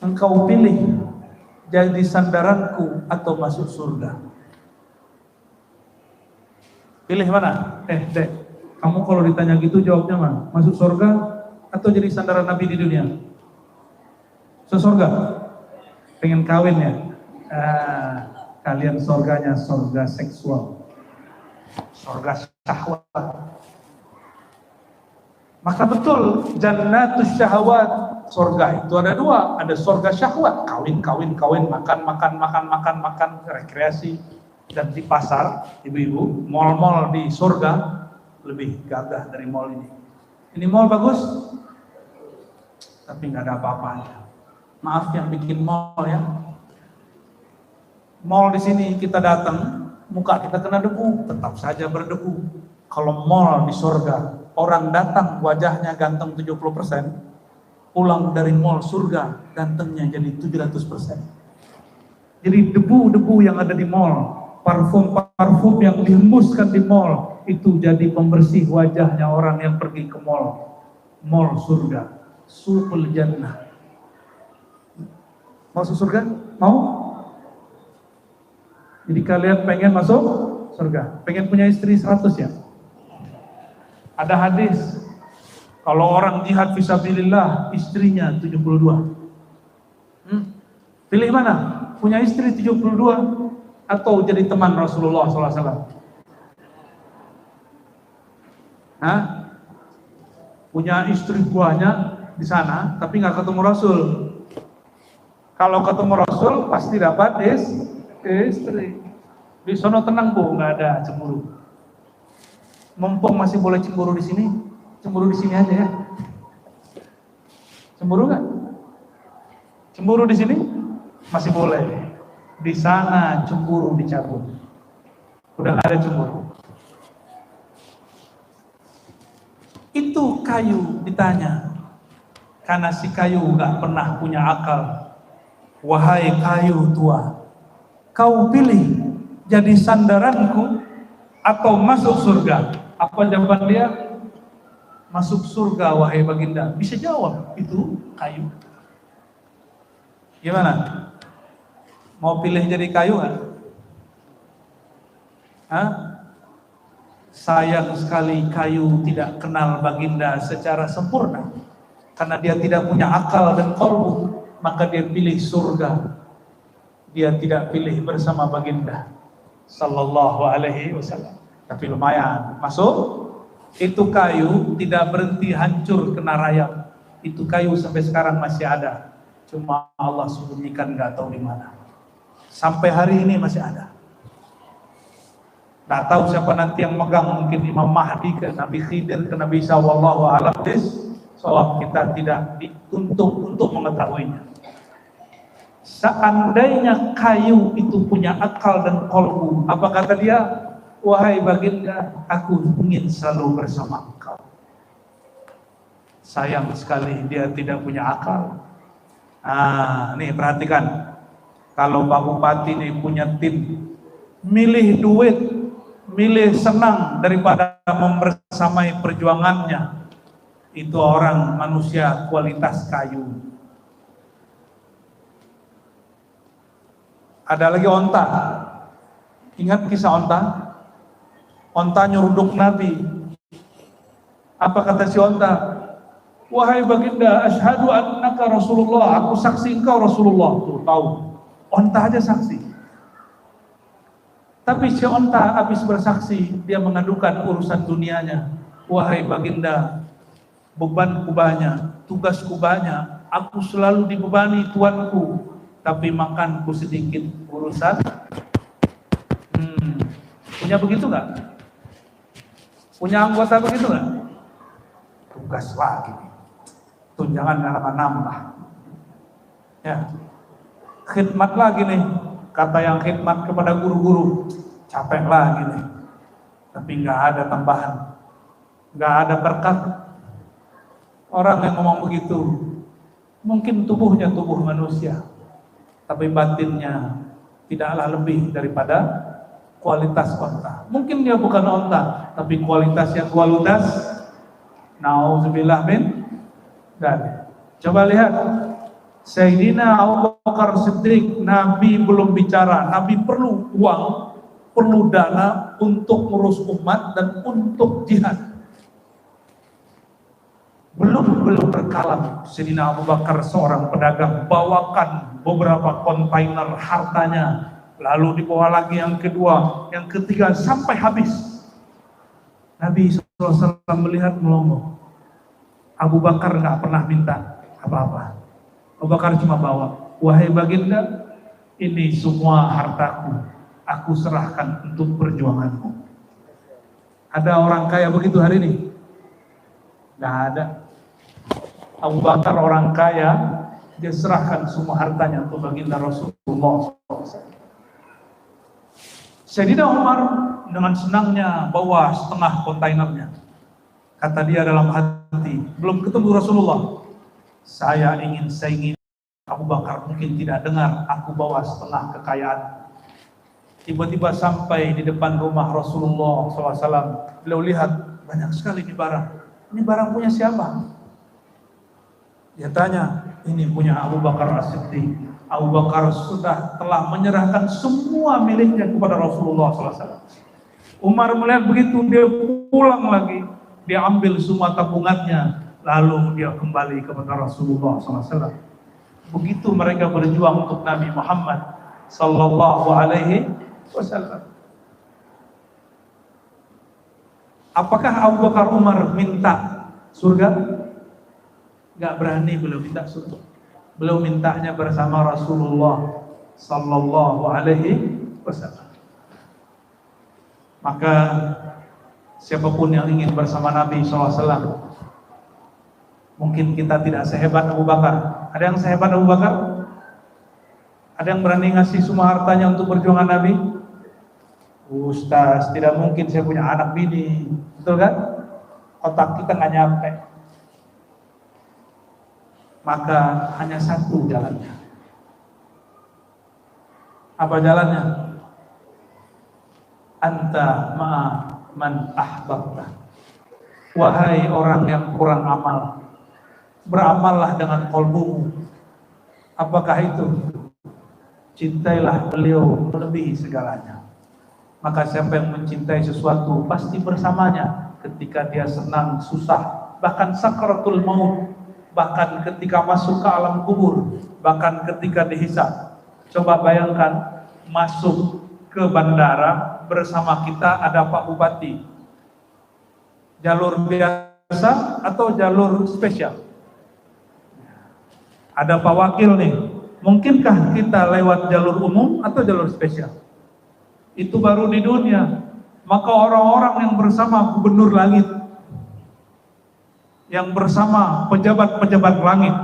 engkau pilih jadi sandaranku atau masuk surga. Pilih mana? Dek, kamu kalau ditanya gitu jawabnya mana? Masuk surga atau jadi sandaran Nabi di dunia? Surga? Pengen kawin ya? Kalian surganya surga seksual, surga syahwat. Maka betul, jannatus syahwat, surga itu ada dua, ada surga syahwat, kawin, makan, rekreasi. Dan di pasar, ibu-ibu, mal-mal di surga lebih gagah dari mall ini. Ini mall bagus, tapi nggak ada apa-apanya. Maaf yang bikin mall ya. Mall di sini kita datang, muka kita kena debu, tetap saja berdebu. Kalau mall di surga, orang datang wajahnya ganteng 70%, pulang dari mall surga gantengnya jadi 700%. Jadi debu-debu yang ada di mall, parfum-parfum yang dihembuskan di mall, itu jadi pembersih wajahnya orang yang pergi ke mall. Mall surga, suqul jannah. Masuk surga? Mau? Jadi kalian pengen masuk surga? Pengen punya istri 100 ya? Ada hadis, kalau orang jihad fisabilillah, istrinya 72. Pilih mana? Punya istri 72 atau jadi teman Rasulullah SAW? Hah? Punya istri banyak di sana, tapi nggak ketemu Rasul. Kalau ketemu Rasul, pasti dapat istri. Di sono tenang bu, nggak ada cemburu. Mumpung masih boleh cemburu di sini, cemburu di sini aja ya. Cemburu nggak? Cemburu di sini masih boleh. Di sana cemburu dicabut. Udah nggak ada cemburu. Itu kayu ditanya, karena si kayu nggak pernah punya akal. Wahai kayu tua, kau pilih jadi sandaranku atau masuk surga? Apa jawaban dia? Masuk surga wahai baginda. Bisa jawab itu kayu. Gimana? Mau pilih jadi kayu kan? Hah? Sayang sekali kayu tidak kenal baginda secara sempurna. Karena dia tidak punya akal dan qalbu, maka dia pilih surga. Dia tidak pilih bersama baginda sallallahu alaihi wasallam. Tapi lumayan, masuk. Itu kayu tidak berhenti hancur kena rayap. Itu kayu sampai sekarang masih ada. Cuma Allah sembunyikan nggak tahu di mana. Sampai hari ini masih ada. Nggak tahu siapa nanti yang megang, mungkin Imam Mahdi ke Nabi Khidir ke Nabi Isa, wallahu a'lam bishawab. Kita tidak dituntut untuk mengetahuinya. Seandainya kayu itu punya akal dan qalbu, apa kata dia? Wahai baginda, aku ingin selalu bersama engkau. Sayang sekali dia tidak punya akal. Nih perhatikan. Kalau Pak Bupati nih punya tim, milih duit, milih senang daripada membersamai perjuangannya, itu orang manusia kualitas kayu. Ada lagi onta. Ingat kisah onta? Onta nyeruduk Nabi. Apa kata si onta? Wahai baginda, asyhadu annaka Rasulullah. Aku saksi engkau Rasulullah. Tuh tahu. Onta aja saksi. Tapi si onta habis bersaksi, dia mengadukan urusan dunianya. Wahai baginda, bebanku banyak, tugasku banyak. Aku selalu dibebani tuanku, tapi makanku sedikit. Urusan punya begitu nggak? Punya anggota begitu nggak? Tugas lagi, tunjangan nambah. Ya, khidmat lagi nih. Kata yang khidmat kepada guru-guru, capek lagi nih. Tapi nggak ada tambahan, nggak ada berkat. Orang yang ngomong begitu, mungkin tubuhnya tubuh manusia, tapi batinnya tidaklah lebih daripada kualitas onta. Mungkin dia bukan onta, tapi kualitas yang kualitas. Nauzubillah min dzalik. Coba lihat Sayyidina Abu Bakar Siddiq, Nabi belum bicara, Nabi perlu uang, perlu dana untuk ngurus umat dan untuk jihad. Belum berkalam. Sayyidina Abu Bakar seorang pedagang, bawakan beberapa kontainer hartanya, lalu dibawa lagi yang kedua, yang ketiga, sampai habis. Nabi SAW melihat melongo. Abu Bakar nggak pernah minta apa-apa. Abu Bakar cuma bawa, wahai baginda, ini semua hartaku, aku serahkan untuk perjuanganmu. Ada orang kaya begitu hari ini? Nggak ada. Abu Bakar orang kaya, dia serahkan semua hartanya untuk baginda Rasulullah SAW. Sayyidina Umar dengan senangnya bawa setengah kontainernya. Kata dia dalam hati, belum ketemu Rasulullah, saya ingin Abu Bakar mungkin tidak dengar aku bawa setengah kekayaan. Tiba-tiba sampai di depan rumah Rasulullah SAW, beliau lihat banyak sekali di barang. Ini barang punya siapa? Dia tanya, ini punya Abu Bakar As-Siddiq. Abu Bakar telah menyerahkan semua miliknya kepada Rasulullah SAW. Umar melihat begitu, dia pulang lagi, dia ambil semua tabungannya, lalu dia kembali kepada Rasulullah SAW. Begitu mereka berjuang untuk Nabi Muhammad Sallallahu Alaihi Wasallam. Apakah Abu Bakar Umar minta surga? Gak berani beliau minta surga. Beliau mintanya bersama Rasulullah Sallallahu Alaihi Wasallam. Maka siapapun yang ingin bersama Nabi SAW, mungkin kita tidak sehebat Abu Bakar. Ada yang sehebat Abu Bakar? Ada yang berani ngasih semua hartanya untuk perjuangan Nabi? Ustaz, tidak mungkin, saya punya anak bini. Betul kan? Otak kita nggak nyampe. Maka hanya satu jalannya. Apa jalannya? Anta ma'a man ahbabta. Wahai orang yang kurang amal, beramallah dengan qalbumu. Apakah itu? Cintailah beliau melebihi segalanya. Maka siapa yang mencintai sesuatu pasti bersamanya ketika dia senang, susah, bahkan sakaratul maut, bahkan ketika masuk ke alam kubur, bahkan ketika dihisab. Coba bayangkan masuk ke bandara bersama kita ada Pak Bupati. Jalur biasa atau jalur spesial? Ada Pak Wakil nih. Mungkinkah kita lewat jalur umum atau jalur spesial? Itu baru di dunia. Maka orang-orang yang bersama gubernur langit, yang bersama pejabat-pejabat langit,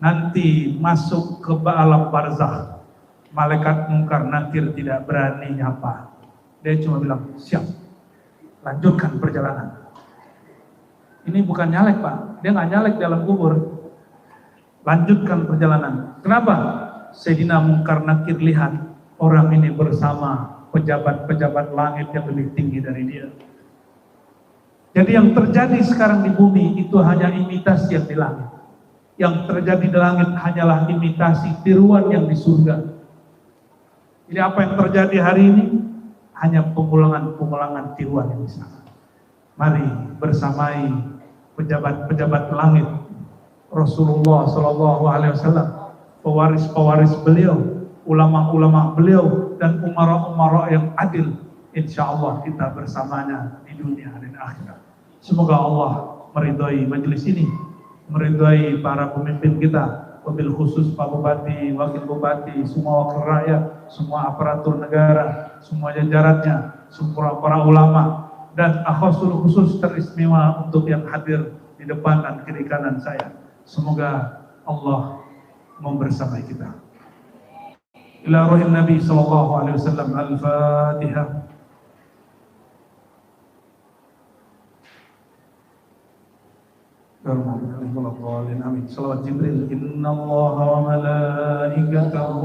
nanti masuk ke alam barzakh, malaikat mungkar nakir tidak berani nyapa. Dia cuma bilang, siap, lanjutkan perjalanan. Ini bukan nyalek Pak, dia nggak nyalek dalam kubur. Lanjutkan perjalanan. Kenapa? Sayyidina Munkar Nakir lihat orang ini bersama pejabat-pejabat langit yang lebih tinggi dari dia. Jadi yang terjadi sekarang di bumi itu hanya imitasi yang di langit. Yang terjadi di langit hanyalah imitasi tiruan yang di surga. Jadi apa yang terjadi hari ini hanya pengulangan tiruan yang di sana. Mari bersamai pejabat-pejabat langit, Rasulullah Sallallahu Alaihi Wasallam, pewaris-pewaris beliau, ulama-ulama beliau, dan umara-umara yang adil. Insya Allah kita bersamanya di dunia dan akhirat. Semoga Allah meridhai majelis ini, meridhai para pemimpin kita, wabil khusus Pak Bupati, Wakil Bupati, semua wakil rakyat, semua aparatur negara, semua jajarannya, semua para ulama, dan akhasul khusus teristimewa untuk yang hadir di depan dan kiri kanan saya. Semoga Allah membersamai kita. Ila ruhin Nabi sallallahu alaihi wasallam. Al-Fatihah. Amin. Salawat Jibril. Inna Allah wa malaikatahu